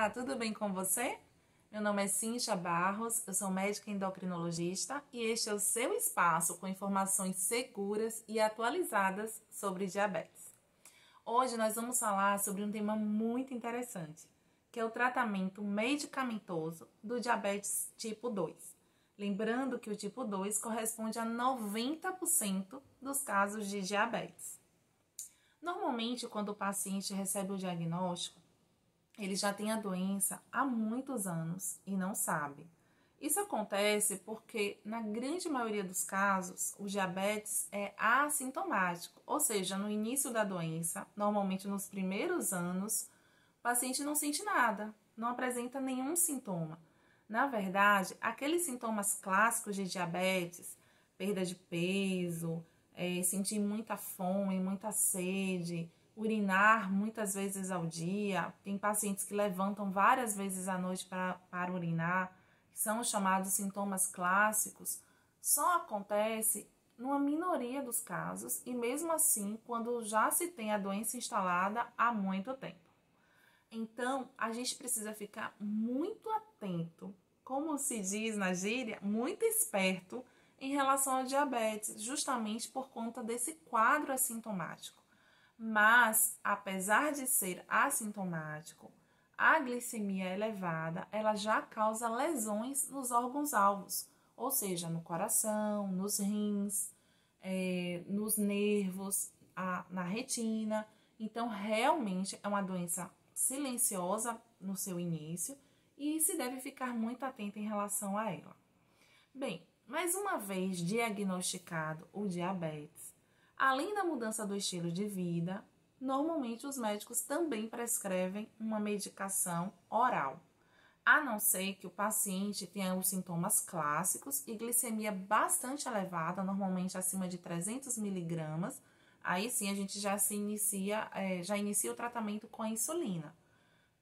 Olá, tudo bem com você? Meu nome é Cíntia Barros, eu sou médica endocrinologista e este é o seu espaço com informações seguras e atualizadas sobre diabetes. Hoje nós vamos falar sobre um tema muito interessante, que é o tratamento medicamentoso do diabetes tipo 2. Lembrando que o tipo 2 corresponde a 90% dos casos de diabetes. Normalmente, quando o paciente recebe o diagnóstico, ele já tem a doença há muitos anos e não sabe. Isso acontece porque, na grande maioria dos casos, o diabetes é assintomático, ou seja, no início da doença, normalmente nos primeiros anos, o paciente não sente nada, não apresenta nenhum sintoma. Na verdade, aqueles sintomas clássicos de diabetes, perda de peso, sentir muita fome, muita sede, urinar muitas vezes ao dia. Tem pacientes que levantam várias vezes à noite para urinar, que são os chamados sintomas clássicos. Só acontece numa minoria dos casos e mesmo assim quando já se tem a doença instalada há muito tempo. Então, a gente precisa ficar muito atento, como se diz na gíria, muito esperto em relação ao diabetes, justamente por conta desse quadro assintomático. Mas, apesar de ser assintomático, a glicemia elevada, ela já causa lesões nos órgãos-alvos, ou seja, no coração, nos rins, nos nervos, na retina. Então, realmente é uma doença silenciosa no seu início e se deve ficar muito atento em relação a ela. Bem, mas uma vez diagnosticado o diabetes, além da mudança do estilo de vida, normalmente os médicos também prescrevem uma medicação oral, a não ser que o paciente tenha os sintomas clássicos e glicemia bastante elevada, normalmente acima de 300 miligramas. Aí sim a gente já inicia o tratamento com a insulina.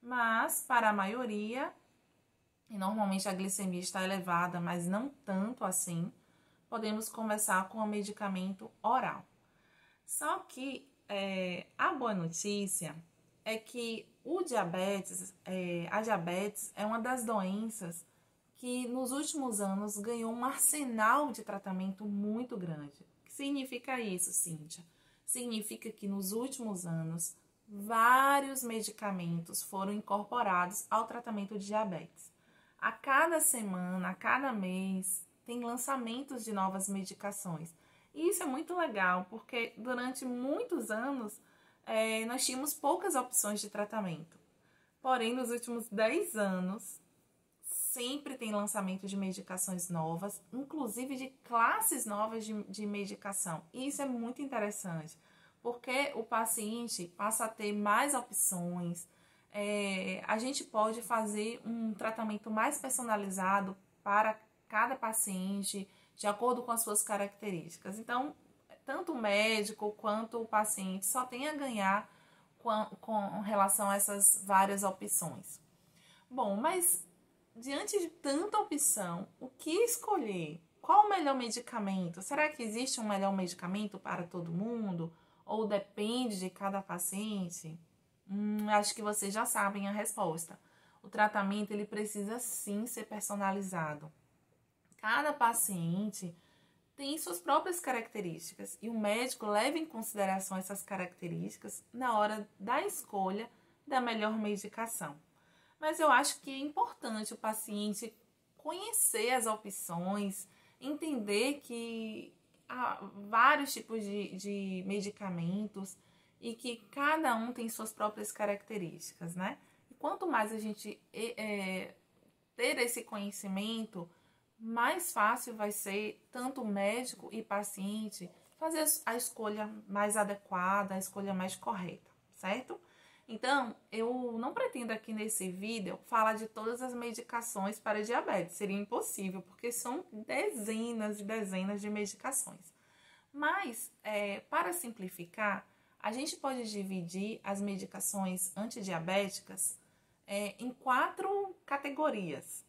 Mas para a maioria, e normalmente a glicemia está elevada, mas não tanto assim, podemos começar com o medicamento oral. Só que a boa notícia é que a diabetes é uma das doenças que nos últimos anos ganhou um arsenal de tratamento muito grande. O que significa isso, Cíntia? Significa que nos últimos anos vários medicamentos foram incorporados ao tratamento de diabetes. A cada semana, a cada mês, tem lançamentos de novas medicações. E isso é muito legal, porque durante muitos anos nós tínhamos poucas opções de tratamento. Porém, nos últimos 10 anos, sempre tem lançamento de medicações novas, inclusive de classes novas de medicação. E isso é muito interessante, porque o paciente passa a ter mais opções. A gente pode fazer um tratamento mais personalizado para cada paciente, de acordo com as suas características. Então, tanto o médico quanto o paciente só tem a ganhar com relação a essas várias opções. Bom, mas diante de tanta opção, o que escolher? Qual o melhor medicamento? Será que existe um melhor medicamento para todo mundo? Ou depende de cada paciente? Acho que vocês já sabem a resposta. O tratamento ele precisa sim ser personalizado. Cada paciente tem suas próprias características e o médico leva em consideração essas características na hora da escolha da melhor medicação. Mas eu acho que é importante o paciente conhecer as opções, entender que há vários tipos de medicamentos e que cada um tem suas próprias características, né? E quanto mais a gente ter esse conhecimento, mais fácil vai ser tanto médico e paciente fazer a escolha mais adequada, a escolha mais correta, certo? Então, eu não pretendo aqui nesse vídeo falar de todas as medicações para diabetes, seria impossível, porque são dezenas e dezenas de medicações. Mas, para simplificar, a gente pode dividir as medicações antidiabéticas em 4 categorias.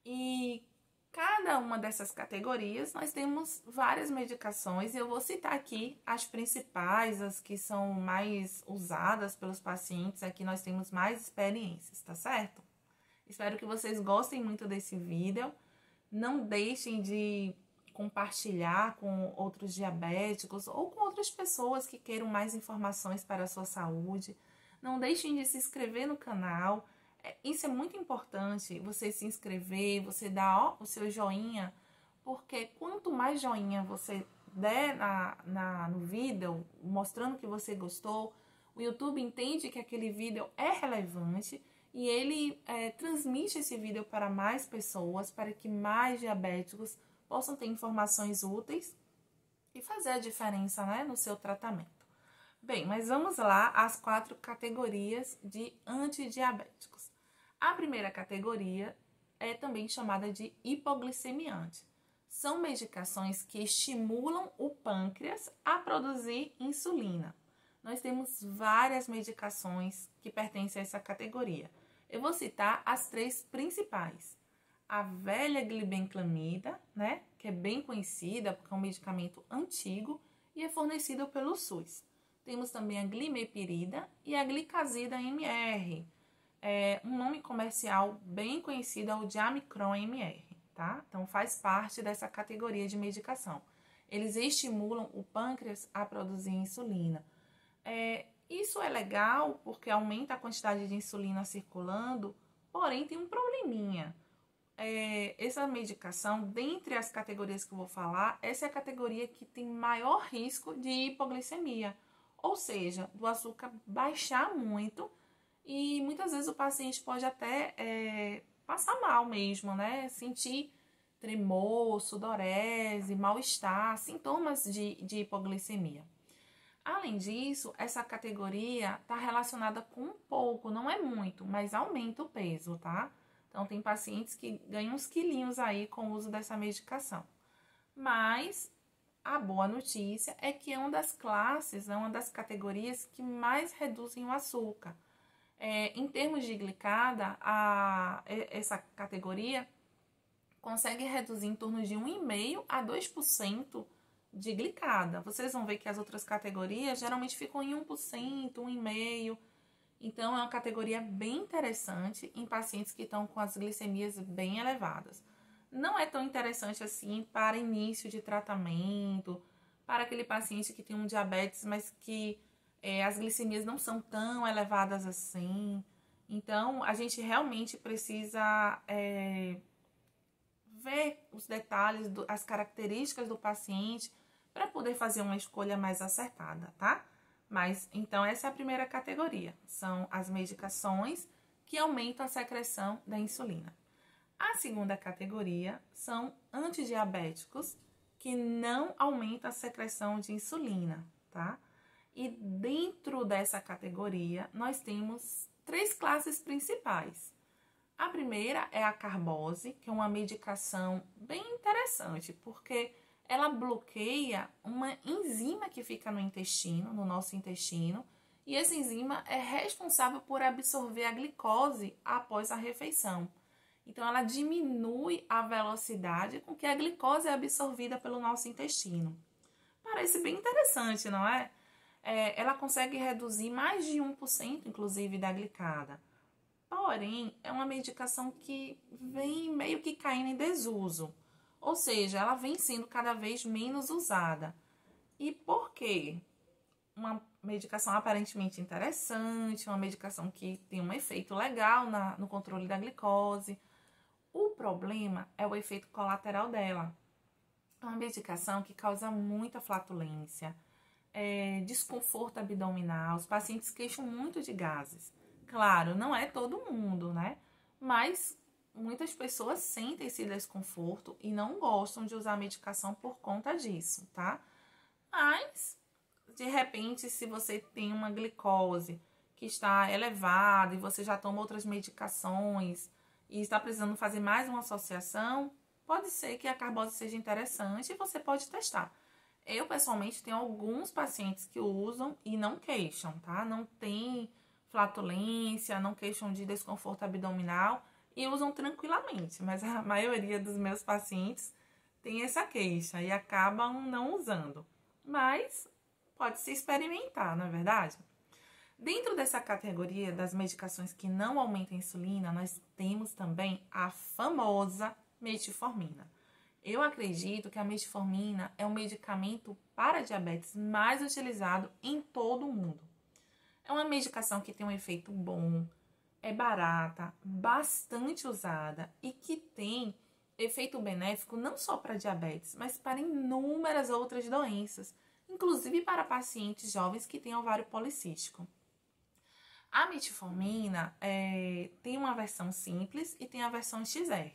E Cada uma dessas categorias, nós temos várias medicações e eu vou citar aqui as principais, as que são mais usadas pelos pacientes, aqui nós temos mais experiências, tá certo? Espero que vocês gostem muito desse vídeo. Não deixem de compartilhar com outros diabéticos ou com outras pessoas que queiram mais informações para a sua saúde. Não deixem de se inscrever no canal. Isso é muito importante, você se inscrever, você dar o seu joinha, porque quanto mais joinha você der no vídeo, mostrando que você gostou, o YouTube entende que aquele vídeo é relevante e ele transmite esse vídeo para mais pessoas, para que mais diabéticos possam ter informações úteis e fazer a diferença, né, no seu tratamento. Bem, mas vamos lá às 4 categorias de antidiabéticos. A primeira categoria é também chamada de hipoglicemiante. São medicações que estimulam o pâncreas a produzir insulina. Nós temos várias medicações que pertencem a essa categoria. Eu vou citar as 3 principais. A velha glibenclamida, né, que é bem conhecida porque é um medicamento antigo e é fornecido pelo SUS. Temos também a glimepirida e a glicazida MR. Um nome comercial bem conhecido é o Diamicron MR, tá? Então faz parte dessa categoria de medicação. Eles estimulam o pâncreas a produzir insulina. Isso é legal porque aumenta a quantidade de insulina circulando, porém tem um probleminha. Essa medicação, dentre as categorias que eu vou falar, essa é a categoria que tem maior risco de hipoglicemia, ou seja, do açúcar baixar muito e muitas vezes o paciente pode até passar mal mesmo, né? Sentir tremor, sudorese, mal-estar, sintomas de hipoglicemia. Além disso, essa categoria está relacionada com um pouco, não é muito, mas aumenta o peso, tá? Então, tem pacientes que ganham uns quilinhos aí com o uso dessa medicação. Mas a boa notícia é que é uma das classes, é uma das categorias que mais reduzem o açúcar. Em termos de glicada, essa categoria consegue reduzir em torno de 1,5% a 2% de glicada. Vocês vão ver que as outras categorias geralmente ficam em 1%, 1,5%. Então, é uma categoria bem interessante em pacientes que estão com as glicemias bem elevadas. Não é tão interessante assim para início de tratamento, para aquele paciente que tem um diabetes, mas que as glicemias não são tão elevadas assim. Então, a gente realmente precisa ver os detalhes, as características do paciente para poder fazer uma escolha mais acertada, tá? Mas, então, essa é a primeira categoria. São as medicações que aumentam a secreção da insulina. A segunda categoria são antidiabéticos que não aumentam a secreção de insulina, tá? E dentro dessa categoria, nós temos 3 classes principais. A primeira é a carbose, que é uma medicação bem interessante, porque ela bloqueia uma enzima que fica no intestino, no nosso intestino, e essa enzima é responsável por absorver a glicose após a refeição. Então, ela diminui a velocidade com que a glicose é absorvida pelo nosso intestino. Parece bem interessante, não é? Ela consegue reduzir mais de 1%, inclusive, da glicada. Porém, é uma medicação que vem meio que caindo em desuso. Ou seja, ela vem sendo cada vez menos usada. E por quê? Uma medicação aparentemente interessante, uma medicação que tem um efeito legal no controle da glicose. O problema é o efeito colateral dela. É uma medicação que causa muita flatulência, desconforto abdominal, os pacientes queixam muito de gases. Claro, não é todo mundo, né? Mas muitas pessoas sentem esse desconforto e não gostam de usar a medicação por conta disso, tá? Mas, de repente, se você tem uma glicose que está elevada e você já toma outras medicações e está precisando fazer mais uma associação, pode ser que a carbose seja interessante e você pode testar. Eu, pessoalmente, tenho alguns pacientes que usam e não queixam, tá? Não tem flatulência, não queixam de desconforto abdominal e usam tranquilamente, mas a maioria dos meus pacientes tem essa queixa e acabam não usando. Mas pode se experimentar, não é verdade? Dentro dessa categoria das medicações que não aumentam a insulina, nós temos também a famosa metformina. Eu acredito que a metformina é o medicamento para diabetes mais utilizado em todo o mundo. É uma medicação que tem um efeito bom, é barata, bastante usada e que tem efeito benéfico não só para diabetes, mas para inúmeras outras doenças, inclusive para pacientes jovens que têm ovário policístico. A metformina tem uma versão simples e tem a versão XR.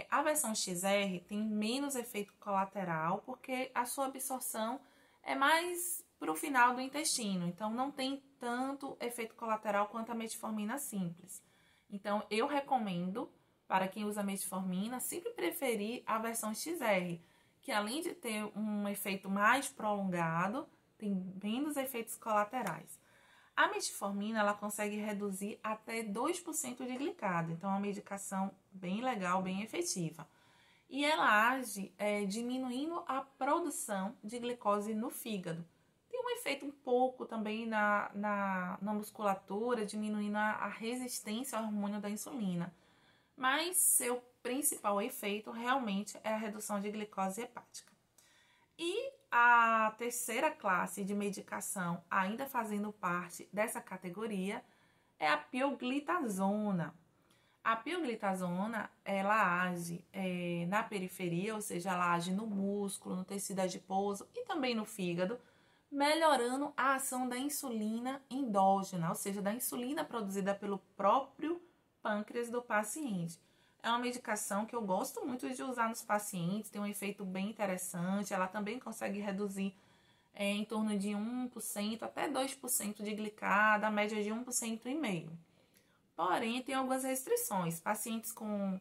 A versão XR tem menos efeito colateral porque a sua absorção é mais para o final do intestino, então não tem tanto efeito colateral quanto a metformina simples. Então eu recomendo para quem usa metformina sempre preferir a versão XR, que além de ter um efeito mais prolongado, tem menos efeitos colaterais. A metformina ela consegue reduzir até 2% de glicado, então é uma medicação bem legal, bem efetiva. E ela age diminuindo a produção de glicose no fígado. Tem um efeito um pouco também na musculatura, diminuindo a resistência ao hormônio da insulina. Mas seu principal efeito realmente é a redução de glicose hepática. E a terceira classe de medicação, ainda fazendo parte dessa categoria, é a pioglitazona. A pioglitazona, ela age na periferia, ou seja, ela age no músculo, no tecido adiposo e também no fígado, melhorando a ação da insulina endógena, ou seja, da insulina produzida pelo próprio pâncreas do paciente. É uma medicação que eu gosto muito de usar nos pacientes, tem um efeito bem interessante, ela também consegue reduzir em torno de 1% até 2% de glicada, a média de 1,5%. Porém, tem algumas restrições. Pacientes com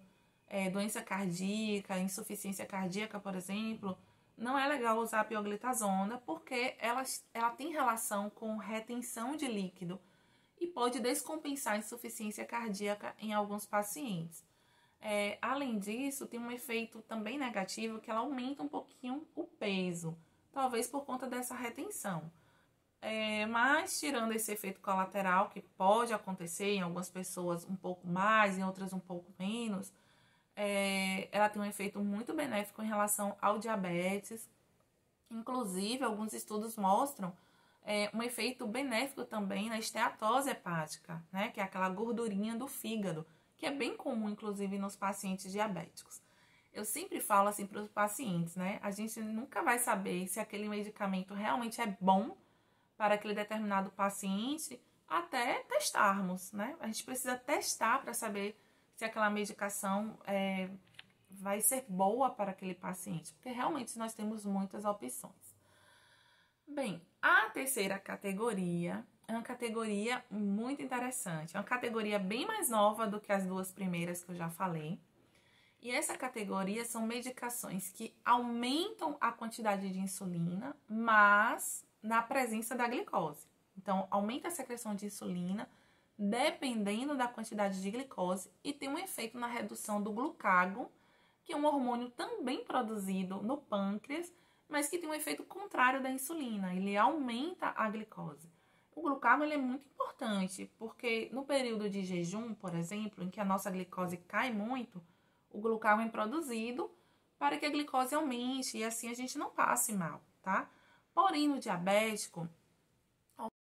doença cardíaca, insuficiência cardíaca, por exemplo, não é legal usar a pioglitazona porque ela tem relação com retenção de líquido e pode descompensar a insuficiência cardíaca em alguns pacientes. Além disso, tem um efeito também negativo que ela aumenta um pouquinho o peso, talvez por conta dessa retenção. Mas tirando esse efeito colateral, que pode acontecer em algumas pessoas um pouco mais, em outras um pouco menos, ela tem um efeito muito benéfico em relação ao diabetes. Inclusive, alguns estudos mostram um efeito benéfico também na esteatose hepática, né, que é aquela gordurinha do fígado, que é bem comum, inclusive, nos pacientes diabéticos. Eu sempre falo assim para os pacientes, né? A gente nunca vai saber se aquele medicamento realmente é bom para aquele determinado paciente até testarmos, né? A gente precisa testar para saber se aquela medicação vai ser boa para aquele paciente, porque realmente nós temos muitas opções. Bem, a terceira categoria é uma categoria muito interessante. É uma categoria bem mais nova do que as duas primeiras que eu já falei. E essa categoria são medicações que aumentam a quantidade de insulina, mas na presença da glicose. Então, aumenta a secreção de insulina, dependendo da quantidade de glicose, e tem um efeito na redução do glucagon, que é um hormônio também produzido no pâncreas, mas que tem um efeito contrário da insulina. Ele aumenta a glicose. O glucagon ele é muito importante, porque no período de jejum, por exemplo, em que a nossa glicose cai muito, o glucagon é produzido para que a glicose aumente e assim a gente não passe mal, tá? Porém, no diabético,